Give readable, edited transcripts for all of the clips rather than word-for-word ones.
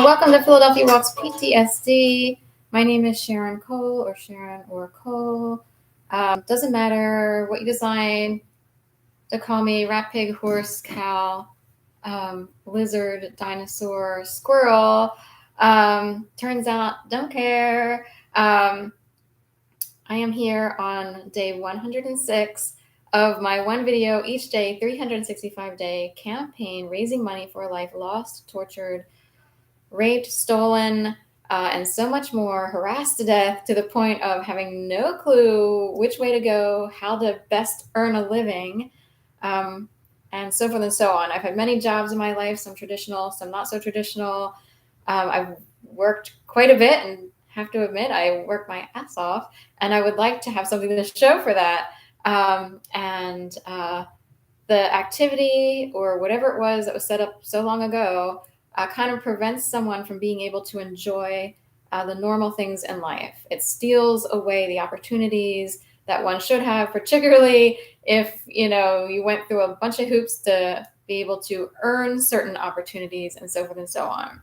Welcome to Philadelphia Walks PTSD. My name is Sharon Cole or Sharon or Cole. Doesn't matter what you decide to call me: rat, pig, horse, cow, lizard, dinosaur, squirrel. Turns out, don't care. I am here on day 106 of my one video each day, 365 day campaign raising money for a life lost, tortured, raped, stolen, and so much more, harassed to death to the point of having no clue which way to go, how to best earn a living, and so forth and so on. I've had many jobs in my life, some traditional, some not so traditional. I've worked quite a bit and have to admit I work my ass off, and I would like to have something to show for that. The activity or whatever it was that was set up so long ago kind of prevents someone from being able to enjoy the normal things in life. It steals away the opportunities that one should have, particularly if you went through a bunch of hoops to be able to earn certain opportunities and so forth and so on.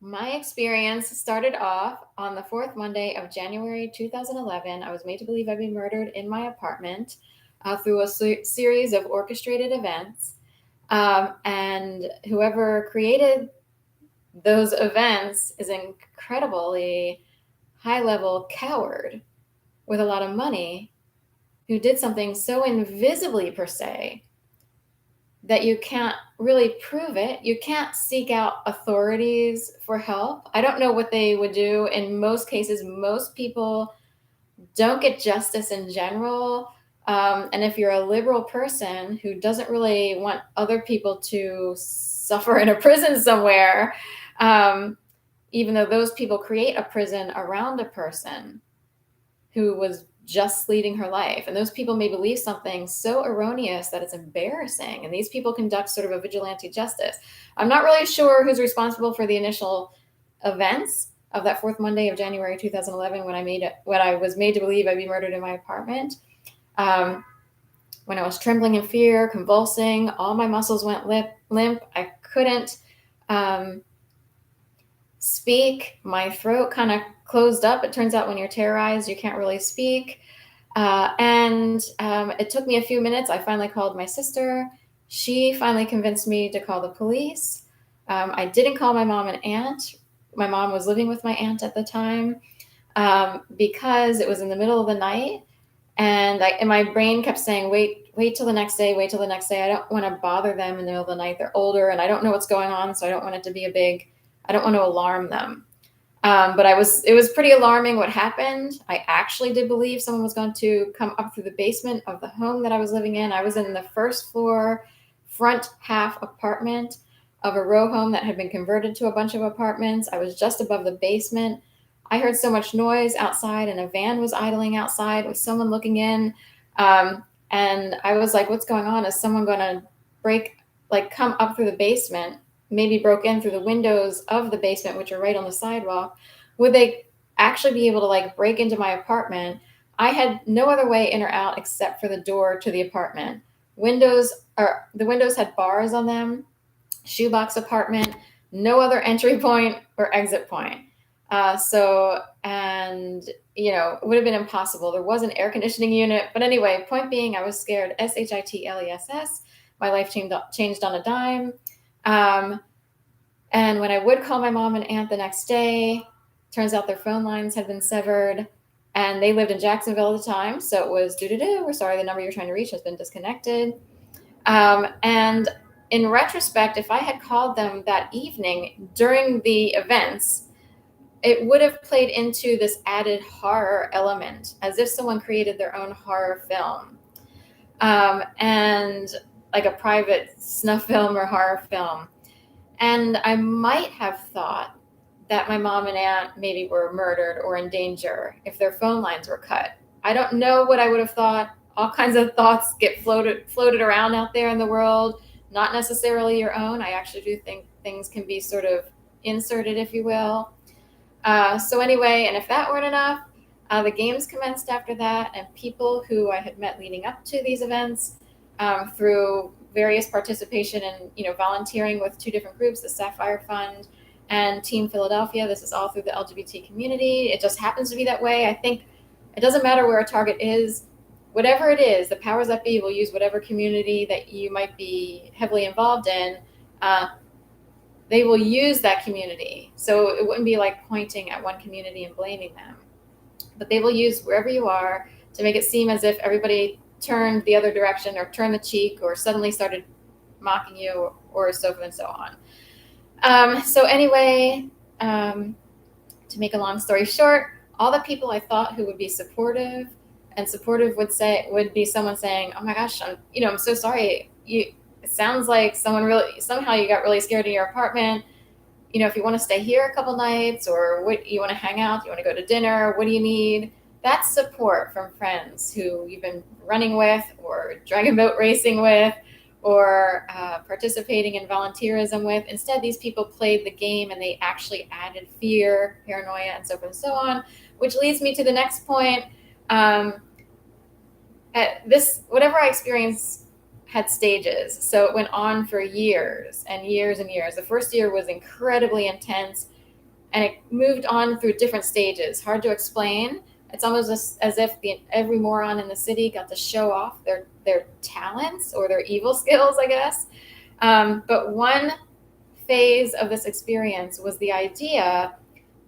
My experience started off on the fourth Monday of January 2011. I was made to believe I'd be murdered in my apartment through a series of orchestrated events. And whoever created those events is an incredibly high-level coward with a lot of money who did something so invisibly, per se, that you can't really prove it. You can't seek out authorities for help. I don't know what they would do. In most cases, most people don't get justice in general. And if you're a liberal person who doesn't really want other people to suffer in a prison somewhere, even though those people create a prison around a person who was just leading her life. And those people may believe something so erroneous that it's embarrassing. And these people conduct sort of a vigilante justice. I'm not really sure who's responsible for the initial events of that fourth Monday of January 2011 when I was made to believe I'd be murdered in my apartment. When I was trembling in fear, convulsing, all my muscles went limp. I couldn't speak. My throat kind of closed up. It turns out when you're terrorized, you can't really speak. It took me a few minutes. I finally called my sister. She finally convinced me to call the police. I didn't call my mom and aunt. My mom was living with my aunt at the time because it was in the middle of the night. And my brain kept saying, wait till the next day, wait till the next day. I don't want to bother them in the middle of the night. They're older and I don't know what's going on. So I don't want it to be I don't want to alarm them. But it was pretty alarming what happened. I actually did believe someone was going to come up through the basement of the home that I was living in. I was in the first floor, front half apartment of a row home that had been converted to a bunch of apartments. I was just above the basement. I heard so much noise outside and a van was idling outside with someone looking in. And I was like, what's going on? Is someone going to come up through the basement? Maybe broke in through the windows of the basement, which are right on the sidewalk. Would they actually be able to break into my apartment? I had no other way in or out except for the door to the apartment. The windows had bars on them, shoebox apartment, no other entry point or exit point. It would have been impossible. There was an air conditioning unit. But anyway, point being, I was scared, SHITLESS. My life changed on a dime. And when I would call my mom and aunt the next day, turns out their phone lines had been severed and they lived in Jacksonville at the time. So it was, we're sorry, the number you're trying to reach has been disconnected. And in retrospect, if I had called them that evening during the events, it would have played into this added horror element, as if someone created their own horror film. And like a private snuff film or horror film. And I might have thought that my mom and aunt maybe were murdered or in danger if their phone lines were cut. I don't know what I would have thought. All kinds of thoughts get floated around out there in the world, not necessarily your own. I actually do think things can be sort of inserted, if you will. So anyway, and if that weren't enough, the games commenced after that, and people who I had met leading up to these events through various participation in, volunteering with two different groups, the Sapphire Fund and Team Philadelphia. This is all through the LGBT community. It just happens to be that way. I think it doesn't matter where a target is. Whatever it is, the powers that be will use whatever community that you might be heavily involved in. They will use that community. So it wouldn't be like pointing at one community and blaming them. But they will use wherever you are to make it seem as if everybody turned the other direction or turned the cheek or suddenly started mocking you or so forth and so on. So anyway, to make a long story short, all the people I thought who would be supportive, and supportive would be someone saying, "Oh my gosh, I'm so sorry. It sounds like somehow you got really scared in your apartment. If you want to stay here a couple nights, or what, you want to hang out, you want to go to dinner, what do you need?" That's support from friends who you've been running with or dragon boat racing with or participating in volunteerism with. Instead, these people played the game and they actually added fear, paranoia, and so forth and so on, which leads me to the next point. Whatever I experienced had stages. So it went on for years and years and years. The first year was incredibly intense and it moved on through different stages. Hard to explain. It's almost as if every moron in the city got to show off their talents or their evil skills, I guess. But one phase of this experience was the idea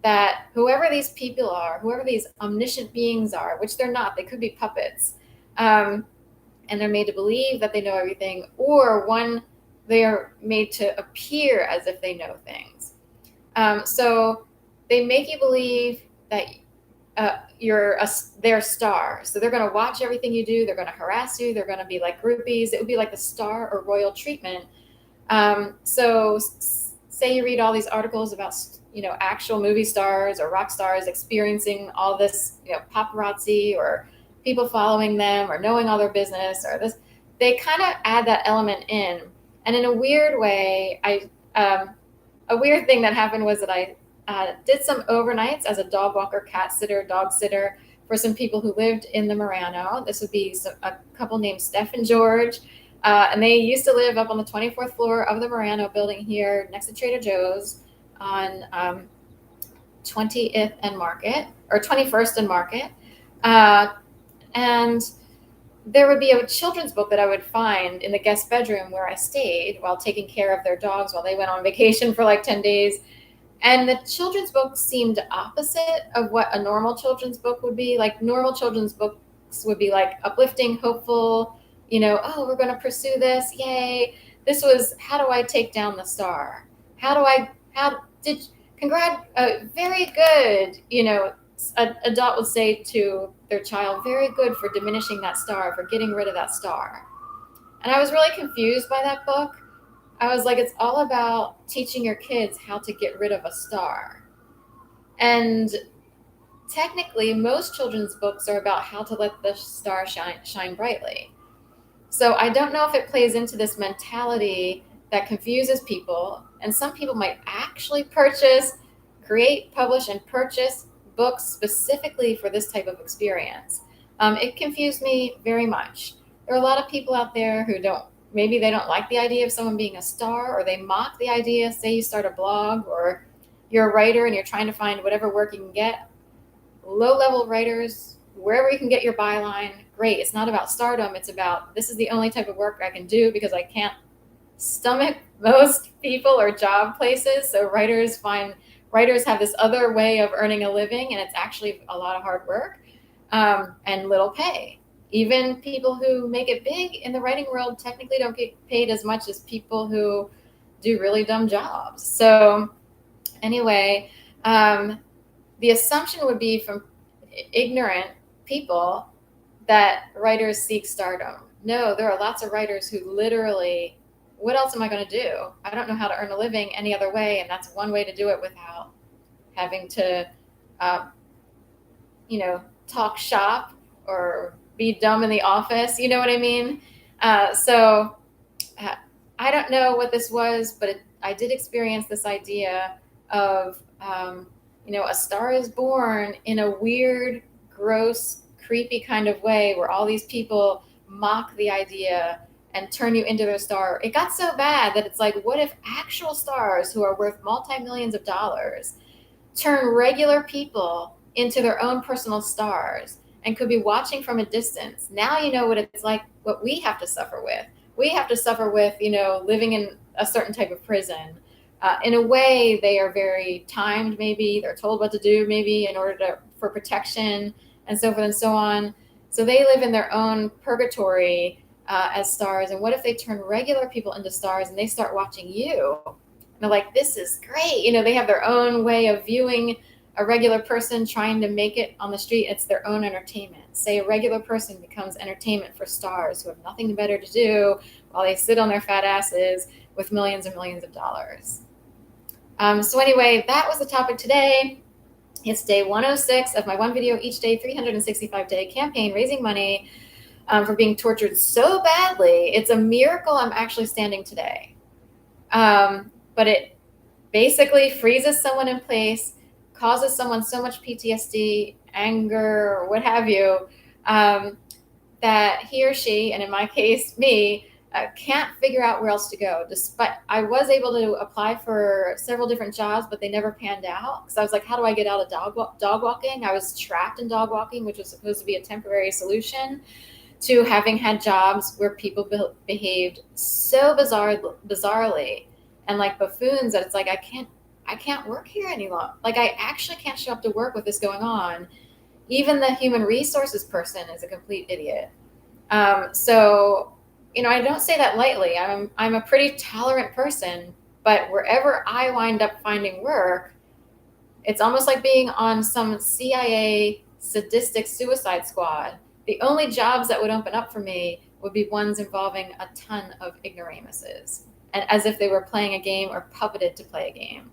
that whoever these people are, whoever these omniscient beings are, which they're not, they could be puppets, and they're made to believe that they know everything, or they are made to appear as if they know things. So they make you believe that you're their star. So they're going to watch everything you do. They're going to harass you. They're going to be like groupies. It would be like the star or royal treatment. So say you read all these articles about, actual movie stars or rock stars experiencing all this, paparazzi or people following them or knowing all their business or this, they kind of add that element in. And in a weird way, a weird thing that happened was that I did some overnights as a dog walker, cat sitter, dog sitter for some people who lived in the Marano. This would be a couple named Steph and George. And they used to live up on the 24th floor of the Marano building here next to Trader Joe's on 20th and Market, or 21st and Market. And there would be a children's book that I would find in the guest bedroom where I stayed while taking care of their dogs while they went on vacation for like 10 days. And the children's book seemed opposite of what a normal children's book would be. Like normal children's books would be like uplifting, hopeful, oh, we're going to pursue this. Yay. This was, how do I take down the star? Very good. An adult would say to their child, very good for diminishing that star, for getting rid of that star. And I was really confused by that book. I was like, it's all about teaching your kids how to get rid of a star. And technically, most children's books are about how to let the star shine brightly. So I don't know if it plays into this mentality that confuses people. And some people might actually create, publish, and purchase books specifically for this type of experience. It confused me very much. There are a lot of people out there who maybe they don't like the idea of someone being a star, or they mock the idea. Say you start a blog or you're a writer and you're trying to find whatever work you can get. Low-level writers, wherever you can get your byline, great. It's not about stardom. It's about, this is the only type of work I can do because I can't stomach most people or job places. So writers have this other way of earning a living, and it's actually a lot of hard work and little pay. Even people who make it big in the writing world technically don't get paid as much as people who do really dumb jobs. So anyway, the assumption would be from ignorant people that writers seek stardom. No, there are lots of writers who literally, what else am I going to do? I don't know how to earn a living any other way, and that's one way to do it without having to, talk shop or be dumb in the office. You know what I mean? So I don't know what this was, but I did experience this idea of, a star is born in a weird, gross, creepy kind of way where all these people mock the idea and turn you into their star. It got so bad that it's like, what if actual stars who are worth multi-millions of dollars turn regular people into their own personal stars and could be watching from a distance? Now you know what it's like, what we have to suffer with. We have to suffer with, living in a certain type of prison. In a way, they are very timed, maybe. They're told what to do, maybe, in order for protection and so forth and so on. So they live in their own purgatory as stars. And what if they turn regular people into stars and they start watching you? And they're like, this is great. They have their own way of viewing a regular person trying to make it on the street. It's their own entertainment. Say a regular person becomes entertainment for stars who have nothing better to do while they sit on their fat asses with millions and millions of dollars. So anyway, that was the topic today. It's day 106 of my one video each day, 365-day campaign, raising money for being tortured so badly. It's a miracle I'm actually standing today. But it basically freezes someone in place, causes someone so much PTSD, anger, or what have you, that he or she, and in my case, me, can't figure out where else to go. Despite I was able to apply for several different jobs, but they never panned out because I was like, how do I get out of dog walking? I was trapped in dog walking, which was supposed to be a temporary solution to having had jobs where people behaved so bizarrely and like buffoons that it's like, I can't work here any longer. Like, I actually can't show up to work with this going on. Even the human resources person is a complete idiot. So, I don't say that lightly. I'm a pretty tolerant person, but wherever I wind up finding work, it's almost like being on some CIA sadistic suicide squad. The only jobs that would open up for me would be ones involving a ton of ignoramuses, and as if they were playing a game or puppeted to play a game.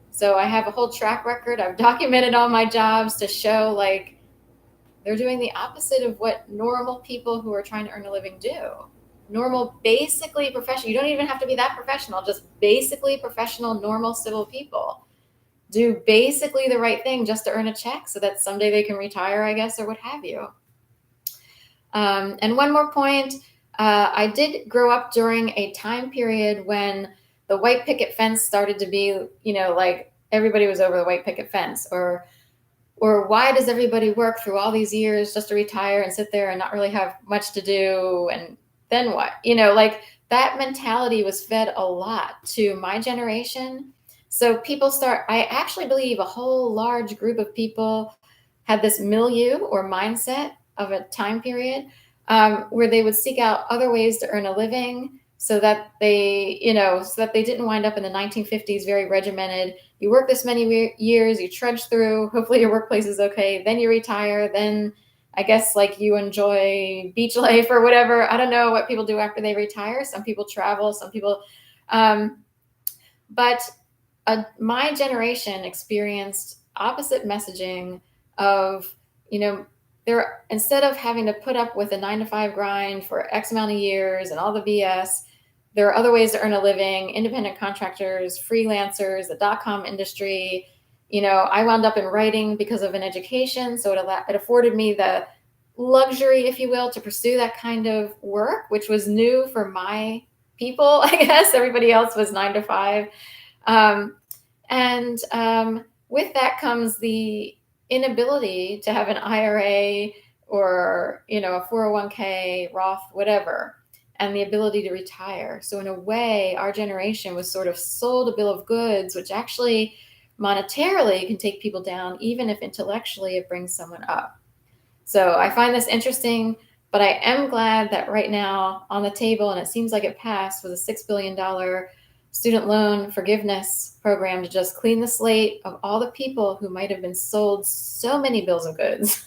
So I have a whole track record. I've documented all my jobs to show like they're doing the opposite of what normal people who are trying to earn a living do. Normal, basically professional. You don't even have to be that professional, just basically professional, normal civil people do basically the right thing just to earn a check so that someday they can retire, I guess, or what have you. And one more point, I did grow up during a time period when the white picket fence started to be, like everybody was over the white picket fence, or why does everybody work through all these years just to retire and sit there and not really have much to do? And then what? Like that mentality was fed a lot to my generation. So I actually believe a whole large group of people had this milieu or mindset of a time period where they would seek out other ways to earn a living so that they didn't wind up in the 1950s very regimented. You work this many years, you trudge through, hopefully your workplace is okay, then you retire, then I guess like you enjoy beach life or whatever. I don't know what people do after they retire. Some people travel, some people, but my generation experienced opposite messaging of, instead of having to put up with a 9-to-5 grind for X amount of years and all the BS, there are other ways to earn a living, independent contractors, freelancers, the .com industry. I wound up in writing because of an education. So it afforded me the luxury, if you will, to pursue that kind of work, which was new for my people, I guess. Everybody else was 9-to-5. With that comes the inability to have an IRA or, a 401k, Roth, whatever, and the ability to retire. So in a way, our generation was sort of sold a bill of goods, which actually monetarily can take people down, even if intellectually it brings someone up. So I find this interesting, but I am glad that right now on the table, and it seems like it passed, was a $6 billion student loan forgiveness program to just clean the slate of all the people who might have been sold so many bills of goods.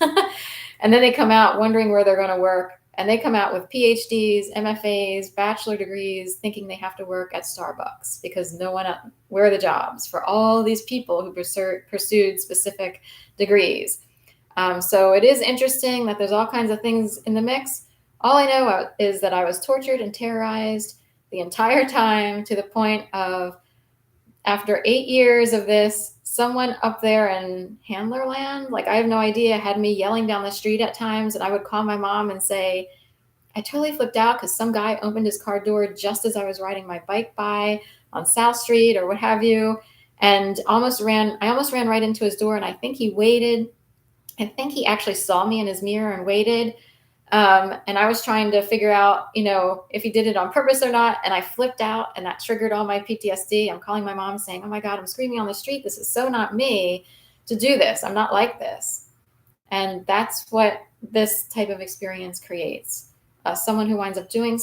And then they come out wondering where they're going to work. And they come out with PhDs, MFAs, bachelor degrees, thinking they have to work at Starbucks because where are the jobs for all these people who pursued specific degrees? So it is interesting that there's all kinds of things in the mix. All I know is that I was tortured and terrorized the entire time, to the point of, after 8 years of this, someone up there in Handlerland, like I have no idea, had me yelling down the street at times, and I would call my mom and say, I totally flipped out because some guy opened his car door just as I was riding my bike by on South Street or what have you, and I almost ran right into his door, and I think he waited. I think he actually saw me in his mirror and waited. And I was trying to figure out, if he did it on purpose or not. And I flipped out, and that triggered all my PTSD. I'm calling my mom saying, "Oh my God, I'm screaming on the street. This is so not me to do this. I'm not like this." And that's what this type of experience creates. Someone who winds up doing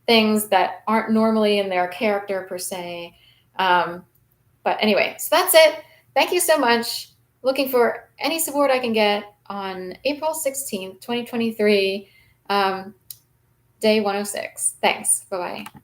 things that aren't normally in their character per se. But anyway, so that's it. Thank you so much. Looking for any support I can get on April 16th, 2023, day 106. Thanks. Bye bye.